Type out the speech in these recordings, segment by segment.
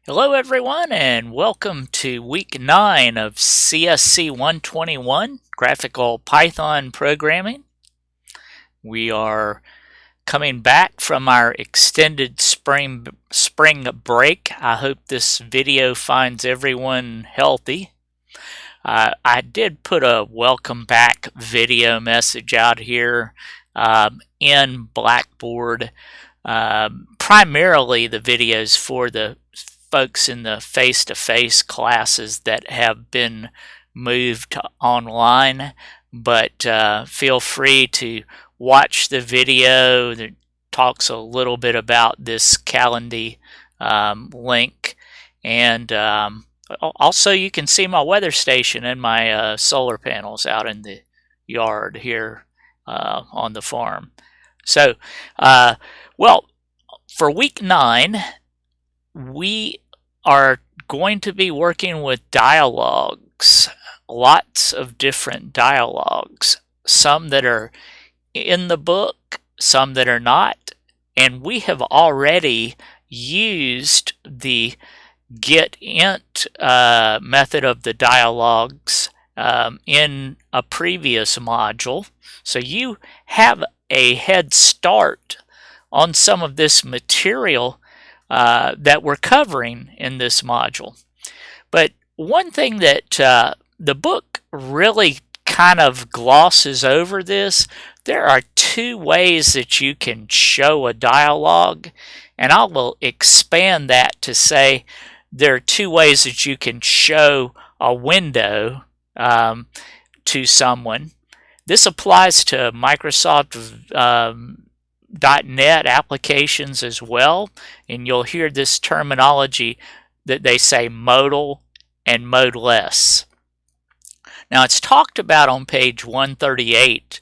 Hello everyone and welcome to week 9 of CSC-121 Graphical Python Programming. We are coming back from our extended spring break. I hope this video finds everyone healthy. I did put a welcome back video message out here in Blackboard. Primarily the videos for the folks in the face-to-face classes that have been moved online, but feel free to watch the video that talks a little bit about this Calendly link, and also you can see my weather station and my solar panels out in the yard here on the farm. So, well, for week 9, we are going to be working with dialogs, lots of different dialogs, some that are in the book, some that are not, and we have already used the getInt method of the dialogs in a previous module, so you have a head start on some of this material that we're covering in this module. But one thing that the book really kind of glosses over this, there are two ways that you can show a dialogue, and I will expand that to say there are two ways that you can show a window to someone. This applies to Microsoft .NET applications as well, and you'll hear this terminology that they say modal and modeless. Now it's talked about on page 138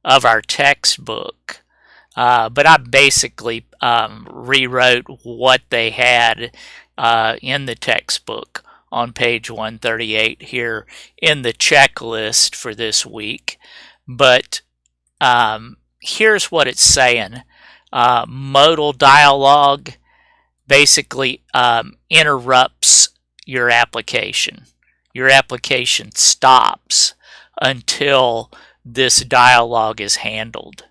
of our textbook, but I basically rewrote what they had in the textbook on page 138 here in the checklist for this week. But here's what it's saying. Modal dialog basically interrupts your application. Your application stops until this dialog is handled.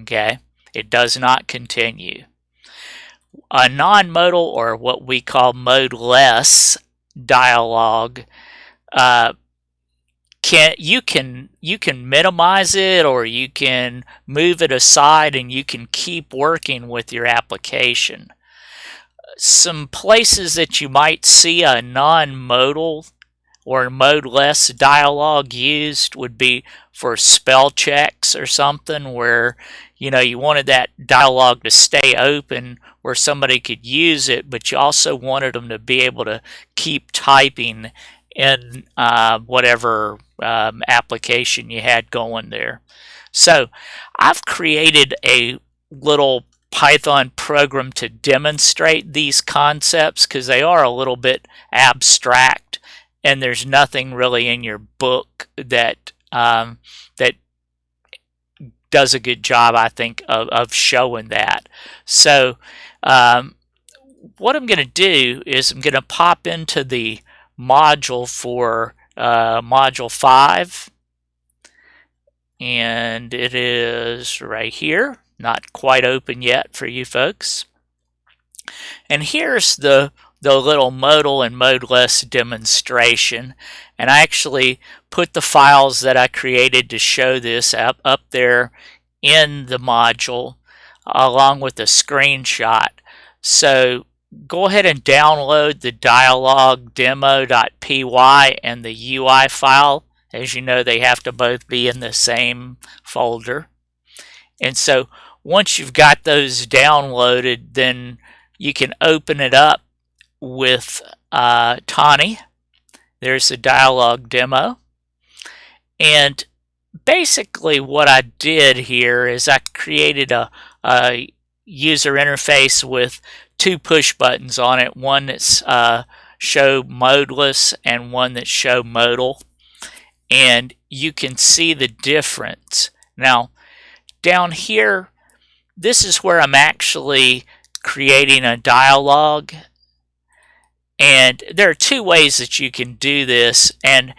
Okay? It does not continue. A non-modal, or what we call modeless dialog, you can minimize it, or you can move it aside, and you can keep working with your application. Some places that you might see a non-modal or modeless dialog used would be for spell checks or something, where you wanted that dialog to stay open where somebody could use it, but you also wanted them to be able to keep typing in whatever application you had going there. So I've created a little Python program to demonstrate these concepts because they are a little bit abstract, and there's nothing really in your book that that does a good job, I think, of showing that. So what I'm going to do is I'm going to pop into the module for module 5, and it is right here, not quite open yet for you folks. And here's the little modal and modeless demonstration, and I actually put the files that I created to show this up there in the module along with a screenshot. So go ahead and download the dialog demo.py and the UI file. As you know, they have to both be in the same folder. And so once you've got those downloaded, then you can open it up with Tawny. There's the dialog demo. And basically what I did here is I created a user interface with two push buttons on it, one that's show modeless and one that's show modal, and you can see the difference. Now down here, this is where I'm actually creating a dialog, And there are two ways that you can do this, and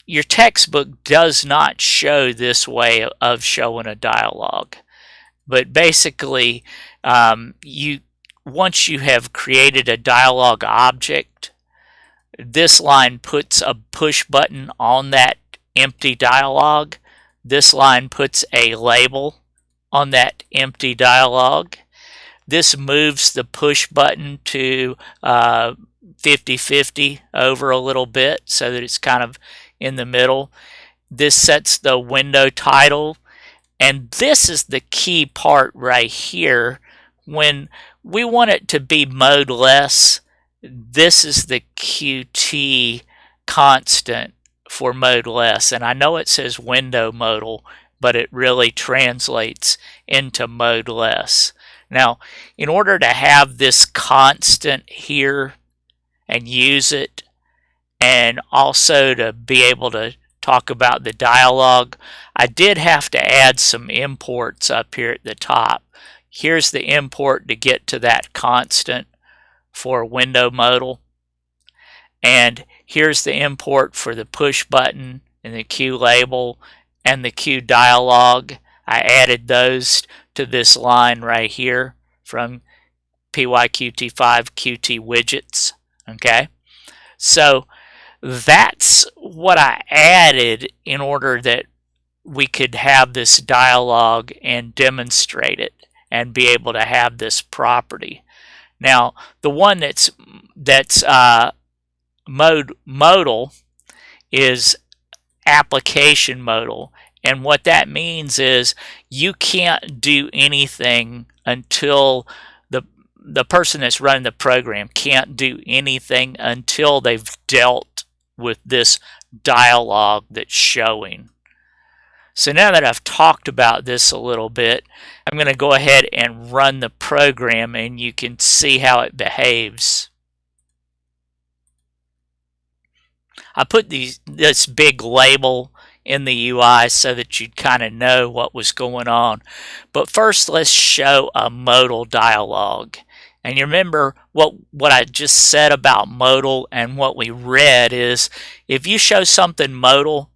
your textbook does not show this way of showing a dialog. But basically, once you have created a dialog object, this line puts a push button on that empty dialog. This line puts a label on that empty dialog. This moves the push button to 50-50 over a little bit so that it's kind of in the middle. This sets the window title, and this is the key part right here. When we want it to be modeless, this is the Qt constant for modeless, and I know it says window modal, but it really translates into modeless. Now, in order to have this constant here and use it, and also to be able to talk about the dialog, I did have to add some imports up here at the top. Here's the import to get to that constant for window modal, and here's the import for the push button and the Q label and the Q dialog. I added those to this line right here from PyQt5 Qt widgets. Okay, so that's what I added in order that we could have this dialog and demonstrate it and be able to have this property. Now, the one that's modal is application modal, and what that means is you can't do anything until the person that's running the program can't do anything until they've dealt with this dialog that's showing. So now that I've talked about this a little bit, I'm going to go ahead and run the program, and you can see how it behaves. I put this big label in the UI so that you'd kind of know what was going on. But first, let's show a modal dialog. And you remember what I just said about modal, and what we read is if you show something modal,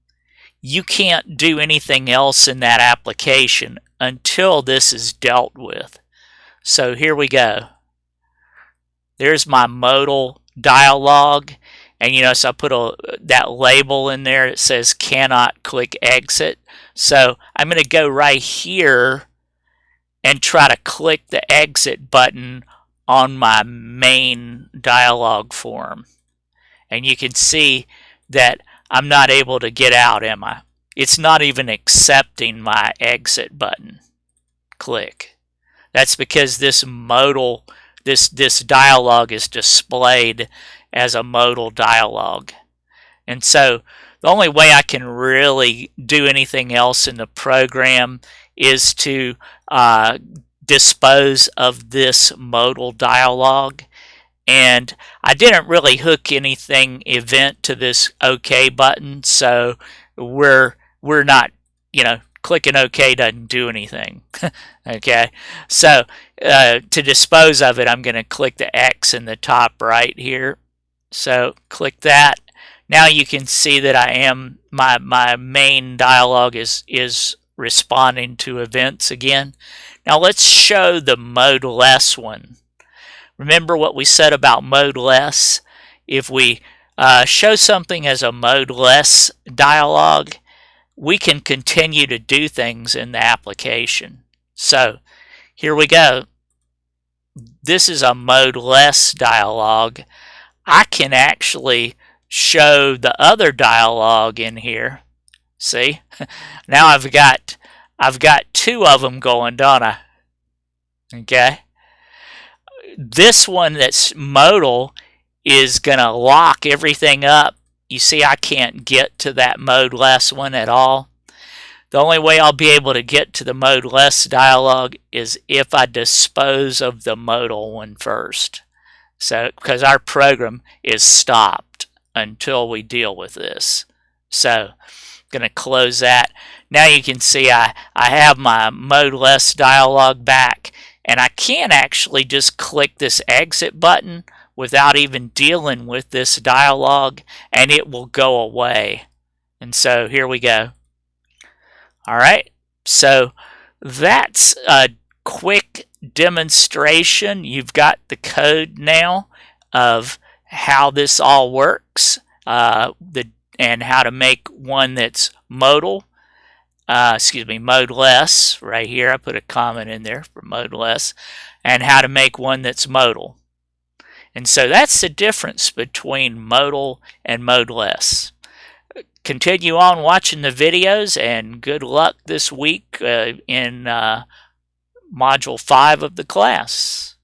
you can't do anything else in that application until this is dealt with. So here we go. There's my modal dialog, and you notice I put that label in there that says cannot click exit. So I'm going to go right here and try to click the exit button on my main dialog form, and you can see that I'm not able to get out, am I? It's not even accepting my exit button click. That's because this modal, this dialog is displayed as a modal dialog. And so the only way I can really do anything else in the program is to dispose of this modal dialog. And I didn't really hook anything event to this OK button, so we're not, clicking OK doesn't do anything. Okay, so to dispose of it, I'm going to click the X in the top right here. So click that. Now you can see that my main dialog is responding to events again. Now let's show the modeless one. Remember what we said about modeless? If we show something as a modeless dialog, we can continue to do things in the application. So here we go. This is a modeless dialog. I can actually show the other dialog in here. See? Now I've got two of them going, don't I? Okay. This one that's modal is going to lock everything up. You see, I can't get to that modeless one at all. The only way I'll be able to get to the modeless dialog is if I dispose of the modal one first. So, because our program is stopped until we deal with this. So, I'm going to close that. Now you can see I have my modeless dialog back, and I can actually just click this exit button without even dealing with this dialog, and it will go away. And so here we go. All right, so that's a quick demonstration. You've got the code now of how this all works, and how to make one that's modal. Modeless. Right here, I put a comment in there for modeless, and how to make one that's modal. And so that's the difference between modal and modeless. Continue on watching the videos, and good luck this week in Module 5 of the class.